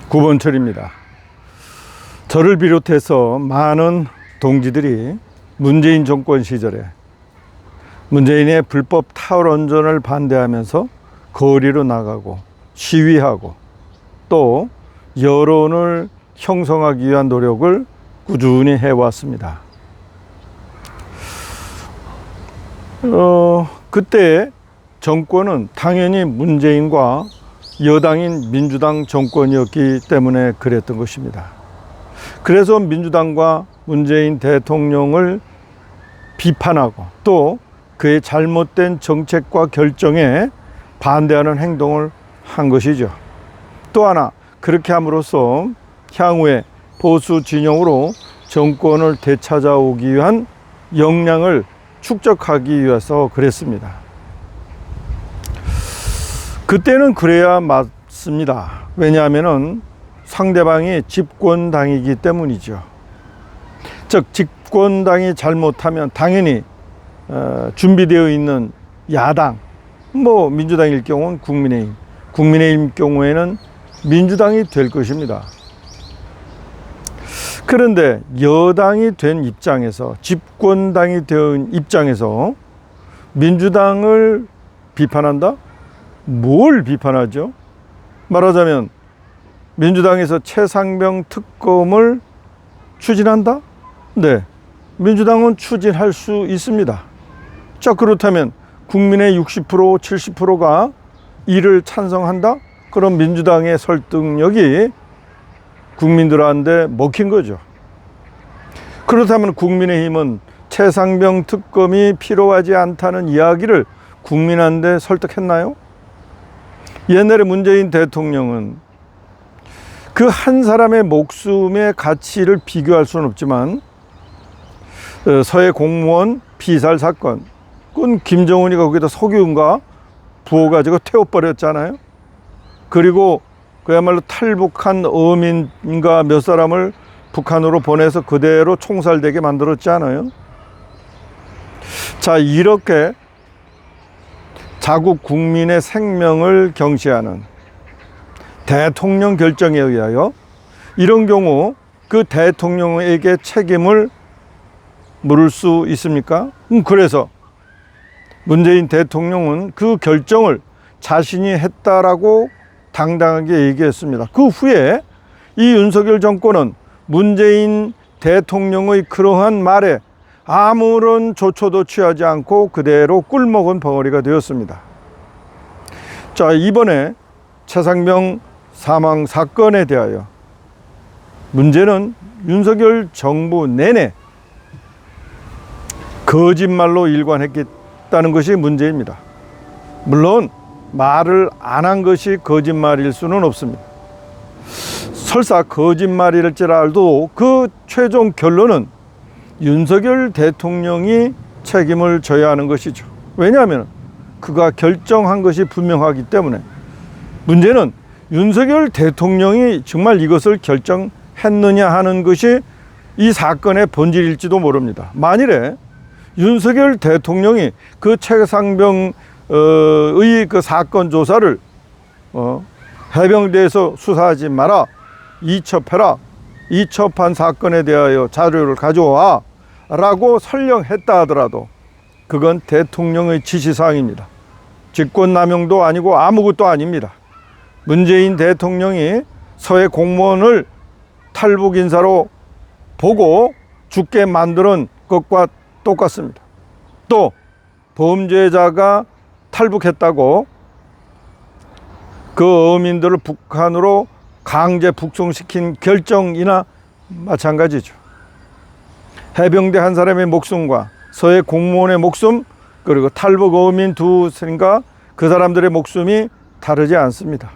구본철입니다. 저를 비롯해서 많은 동지들이 문재인 정권 시절에 문재인의 불법 탈원전을 반대하면서 거리로 나가고 시위하고 또 여론을 형성하기 위한 노력을 꾸준히 해왔습니다. 그때 정권은 당연히 문재인과 여당인 민주당 정권이었기 때문에 그랬던 것입니다. 그래서 민주당과 문재인 대통령을 비판하고 또 그의 잘못된 정책과 결정에 반대하는 행동을 한 것이죠. 또 하나, 그렇게 함으로써 향후에 보수 진영으로 정권을 되찾아오기 위한 역량을 축적하기 위해서 그랬습니다. 그때는 그래야 맞습니다. 왜냐하면 상대방이 집권당이기 때문이죠. 즉 집권당이 잘못하면 당연히 준비되어 있는 야당, 민주당일 경우는 국민의힘 경우에는 민주당이 될 것입니다. 그런데 여당이 된 입장에서, 집권당이 된 입장에서 민주당을 비판한다? 뭘 비판하죠? 말하자면 민주당에서 최상병 특검을 추진한다? 네, 민주당은 추진할 수 있습니다. 자, 그렇다면 국민의 60%, 70%가 이를 찬성한다? 그럼 민주당의 설득력이 국민들한테 먹힌 거죠. 그렇다면 국민의힘은 최상병 특검이 필요하지 않다는 이야기를 국민한테 설득했나요? 옛날에 문재인 대통령은 그 한 사람의 목숨의 가치를 비교할 수는 없지만 서해 공무원 피살 사건, 그건 김정은이 거기다 석유인가 부어가지고 태워버렸잖아요. 그리고 그야말로 탈북한 어민인가 몇 사람을 북한으로 보내서 그대로 총살되게 만들었지 않아요? 자, 이렇게 자국 국민의 생명을 경시하는 대통령 결정에 의하여 이런 경우 그 대통령에게 책임을 물을 수 있습니까? 그래서 문재인 대통령은 그 결정을 자신이 했다라고 당당하게 얘기했습니다. 그 후에 이 윤석열 정권은 문재인 대통령의 그러한 말에 아무런 조처도 취하지 않고 그대로 꿀먹은 벙어리가 되었습니다. 자, 이번에 최상병 사망 사건에 대하여 문제는 윤석열 정부 내내 거짓말로 일관했다는 것이 문제입니다. 물론 말을 안 한 것이 거짓말일 수는 없습니다. 설사 거짓말일지라도 그 최종 결론은 윤석열 대통령이 책임을 져야 하는 것이죠. 왜냐하면 그가 결정한 것이 분명하기 때문에. 문제는 윤석열 대통령이 정말 이것을 결정했느냐 하는 것이 이 사건의 본질일지도 모릅니다. 만일에 윤석열 대통령이 그 최상병 의 그 사건 조사를 해병대에서 수사하지 마라, 이첩해라, 이첩한 사건에 대하여 자료를 가져와 라고 설령했다 하더라도 그건 대통령의 지시사항입니다. 직권남용도 아니고 아무것도 아닙니다. 문재인 대통령이 서해 공무원을 탈북 인사로 보고 죽게 만드는 것과 똑같습니다. 또 범죄자가 탈북했다고 그 어민들을 북한으로 강제 북송시킨 결정이나 마찬가지죠. 해병대 한 사람의 목숨과 서해 공무원의 목숨, 그리고 탈북 어민 두인가 그 사람들의 목숨이 다르지 않습니다.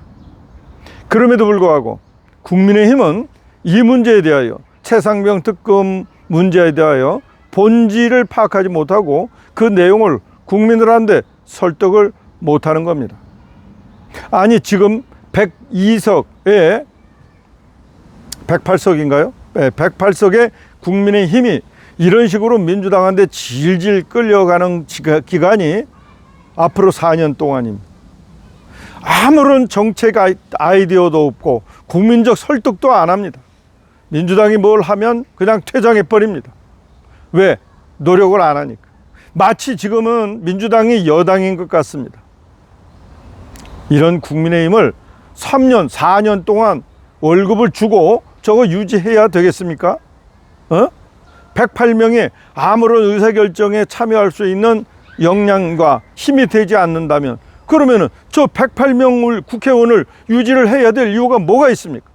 그럼에도 불구하고 국민의힘은 이 문제에 대하여, 최상병 특검 문제에 대하여 본질을 파악하지 못하고 그 내용을 국민들한테 설득을 못하는 겁니다. 아니, 지금 102석에 108석인가요? 네, 108석의 국민의힘이 이런 식으로 민주당한테 질질 끌려가는 기간이 앞으로 4년 동안입니다. 아무런 정책 아이디어도 없고 국민적 설득도 안 합니다. 민주당이 뭘 하면 그냥 퇴장해 버립니다. 왜? 노력을 안 하니까. 마치 지금은 민주당이 여당인 것 같습니다. 이런 국민의힘을 3년, 4년 동안 월급을 주고 저거 유지해야 되겠습니까? 108명이 아무런 의사결정에 참여할 수 있는 역량과 힘이 되지 않는다면, 그러면은 저 108명을 국회의원을 유지를 해야 될 이유가 뭐가 있습니까?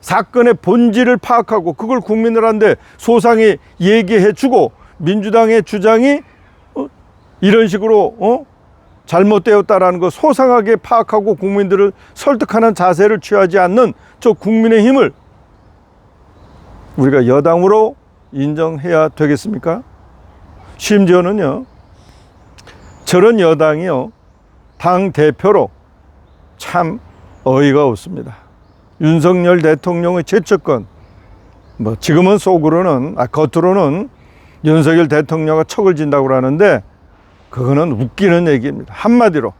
사건의 본질을 파악하고 그걸 국민들한테 소상히 얘기해 주고, 민주당의 주장이 이런 식으로 잘못되었다라는 거 소상하게 파악하고 국민들을 설득하는 자세를 취하지 않는 저 국민의힘을 우리가 여당으로 인정해야 되겠습니까? 심지어는요, 저런 여당이요, 당 대표로 참 어이가 없습니다. 윤석열 대통령의 제척권, 지금은 속으로는, 겉으로는 윤석열 대통령과 척을 진다고 하는데 그거는 웃기는 얘기입니다. 한마디로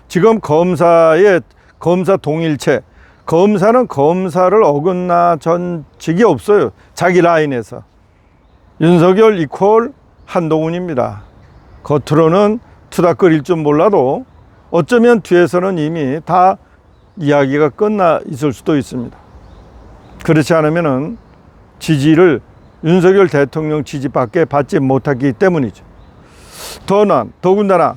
지금 검사의 검사 동일체, 검사는 검사를 어긋나 전 적이 없어요. 자기 라인에서. 윤석열 이퀄 한동훈입니다. 겉으로는 투닥거릴 줄 몰라도 어쩌면 뒤에서는 이미 다 이야기가 끝나 있을 수도 있습니다. 그렇지 않으면은 지지를 윤석열 대통령 지지밖에 받지 못하기 때문이죠. 더군다나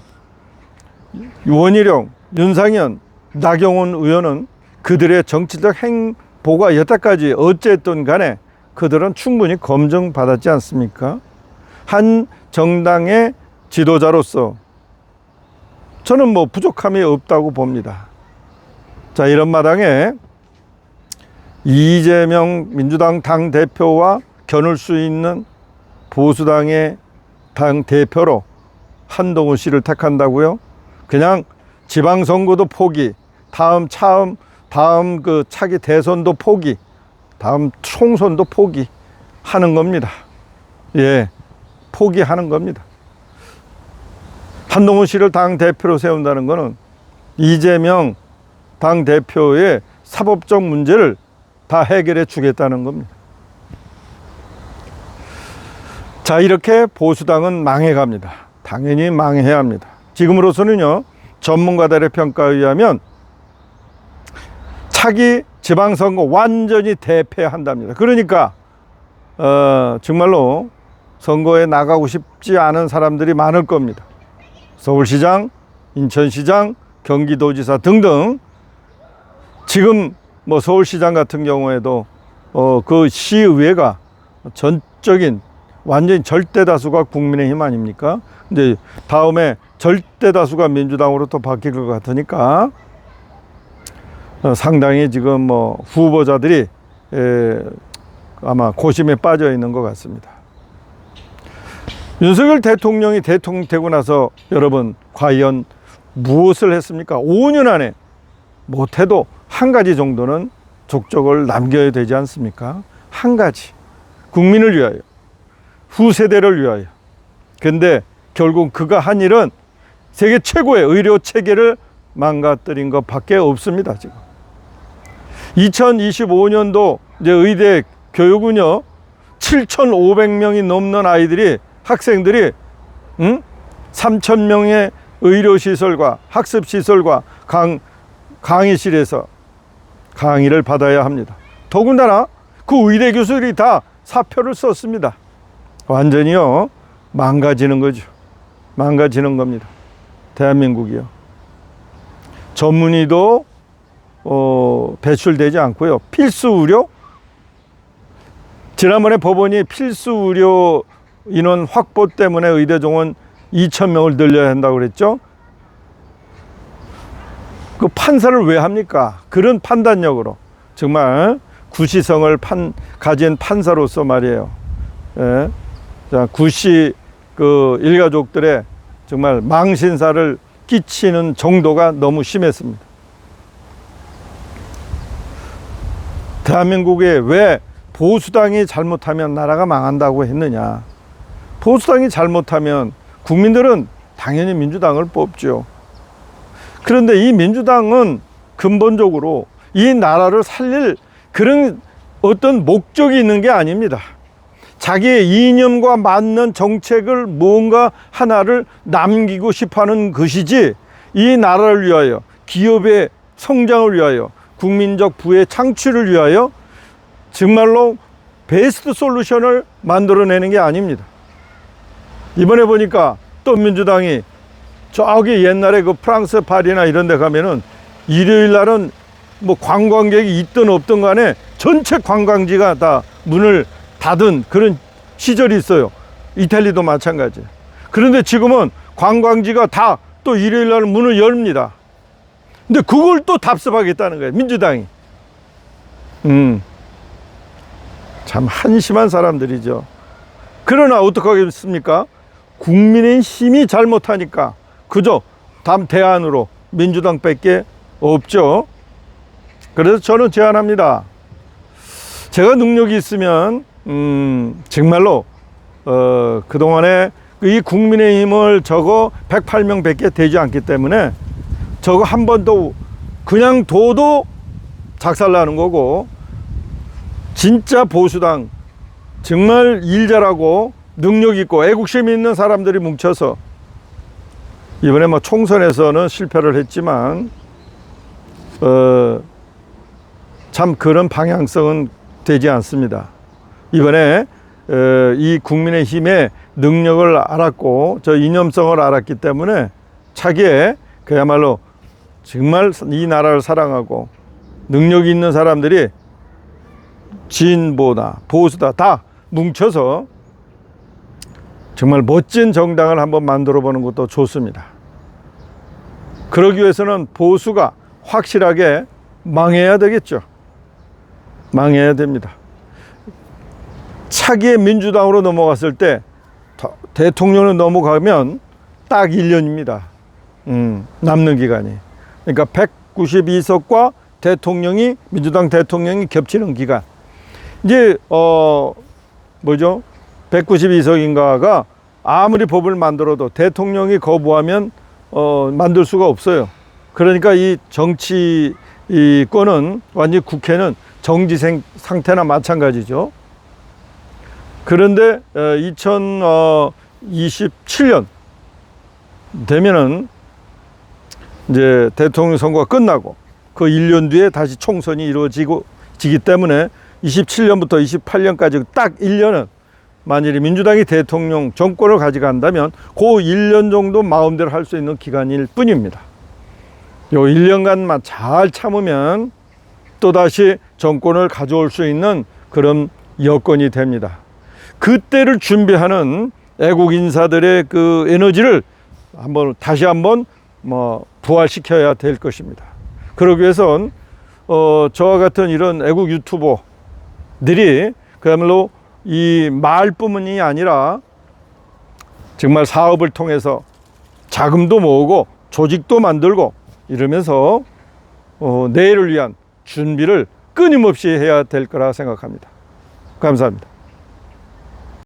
원희룡, 윤상현, 나경원 의원은 그들의 정치적 행보가 여태까지 어쨌든 간에 그들은 충분히 검증받았지 않습니까? 한 정당의 지도자로서 저는 부족함이 없다고 봅니다. 자, 이런 마당에 이재명 민주당 당대표와 겨눌 수 있는 보수당의 당대표로 한동훈 씨를 택한다고요? 그냥 지방선거도 포기, 다음 그 차기 대선도 포기, 다음 총선도 포기하는 겁니다. 예, 포기하는 겁니다. 한동훈 씨를 당대표로 세운다는 것은 이재명 당대표의 사법적 문제를 다 해결해 주겠다는 겁니다. 자, 이렇게 보수당은 망해갑니다. 당연히 망해야 합니다. 지금으로서는요, 전문가들의 평가에 의하면 차기 지방선거 완전히 대패한답니다. 그러니까 정말로 선거에 나가고 싶지 않은 사람들이 많을 겁니다. 서울시장, 인천시장, 경기도지사 등등. 지금 서울시장 같은 경우에도 그 시의회가 전적인 완전히 절대 다수가 국민의힘 아닙니까? 근데 다음에 절대 다수가 민주당으로 또 바뀔 것 같으니까 상당히 지금 후보자들이 아마 고심에 빠져 있는 것 같습니다. 윤석열 대통령이 대통령 되고 나서 여러분 과연 무엇을 했습니까? 5년 안에 못해도 한 가지 정도는 족적을 남겨야 되지 않습니까? 한 가지. 국민을 위하여, 후세대를 위하여. 근데 결국 그가 한 일은 세계 최고의 의료 체계를 망가뜨린 것밖에 없습니다. 지금 2025년도 이제 의대 교육은요, 7,500명이 넘는 아이들이, 학생들이 3,000명의 의료시설과 학습시설과 강의실에서 강의를 받아야 합니다. 더군다나 그 의대 교수들이 다 사표를 썼습니다. 완전히요, 망가지는 거죠. 망가지는 겁니다. 대한민국이요. 전문의도 배출되지 않고요. 필수 의료, 지난번에 법원이 필수 의료 인원 확보 때문에 의대 정원 2,000명을 늘려야 한다고 그랬죠. 그 판사를 왜 합니까? 그런 판단력으로 정말 구시성을 가진 판사로서 말이에요. 예. 자, 구시 그 일가족들의 정말 망신사를 끼치는 정도가 너무 심했습니다. 대한민국에 왜 보수당이 잘못하면 나라가 망한다고 했느냐? 보수당이 잘못하면 국민들은 당연히 민주당을 뽑죠. 그런데 이 민주당은 근본적으로 이 나라를 살릴 그런 어떤 목적이 있는 게 아닙니다. 자기의 이념과 맞는 정책을 뭔가 하나를 남기고 싶어하는 것이지, 이 나라를 위하여, 기업의 성장을 위하여, 국민적 부의 창출을 위하여 정말로 베스트 솔루션을 만들어내는 게 아닙니다. 이번에 보니까 또 민주당이 저기 옛날에 그 프랑스 파리나 이런 데 가면은 일요일 날은 뭐 관광객이 있든 없든 간에 전체 관광지가 다 문을 닫은 그런 시절이 있어요. 이탈리아도 마찬가지. 그런데 지금은 관광지가 다 또 일요일 날 문을 열립니다. 근데 그걸 또 답습하겠다는 거예요, 민주당이. 참 한심한 사람들이죠. 그러나 어떡하겠습니까? 국민의힘이 잘못하니까 그저 대안으로 민주당밖에 없죠. 그래서 저는 제안합니다. 제가 능력이 있으면 정말로 그동안에 이 국민의힘을 저거 108명밖에 되지 않기 때문에 저거 한 번 더 그냥 둬도 작살나는 거고, 진짜 보수당 정말 일 잘하고 능력 있고 애국심 있는 사람들이 뭉쳐서 이번에 뭐 총선에서는 실패를 했지만 참 그런 방향성은 되지 않습니다. 이번에 이 국민의힘의 능력을 알았고 저 이념성을 알았기 때문에 차기에 그야말로 정말 이 나라를 사랑하고 능력이 있는 사람들이 진보다 보수다 다 뭉쳐서 정말 멋진 정당을 한번 만들어 보는 것도 좋습니다. 그러기 위해서는 보수가 확실하게 망해야 되겠죠. 망해야 됩니다. 차기의 민주당으로 넘어갔을 때 대통령으로 넘어가면 딱 1년입니다. 남는 기간이. 그러니까 192석과 대통령이, 민주당 대통령이 겹치는 기간. 이제 192석인가가 아무리 법을 만들어도 대통령이 거부하면 만들 수가 없어요. 그러니까 이 정치권은 완전히 국회는 정지 상태나 마찬가지죠. 그런데 2027년 되면은 이제 대통령 선거가 끝나고 그 1년 뒤에 다시 총선이 이루어지기 때문에 27년부터 28년까지 딱 1년은 만일에 민주당이 대통령 정권을 가져간다면 그 1년 정도 마음대로 할 수 있는 기간일 뿐입니다. 요 1년간만 잘 참으면 또다시 정권을 가져올 수 있는 그런 여건이 됩니다. 그때를 준비하는 애국 인사들의 그 에너지를 다시 한번 부활시켜야 될 것입니다. 그러기 위해선 저와 같은 이런 애국 유튜버들이 그야말로 이 말뿐만이 아니라 정말 사업을 통해서 자금도 모으고 조직도 만들고 이러면서 내일을 위한 준비를 끊임없이 해야 될 거라 생각합니다. 감사합니다.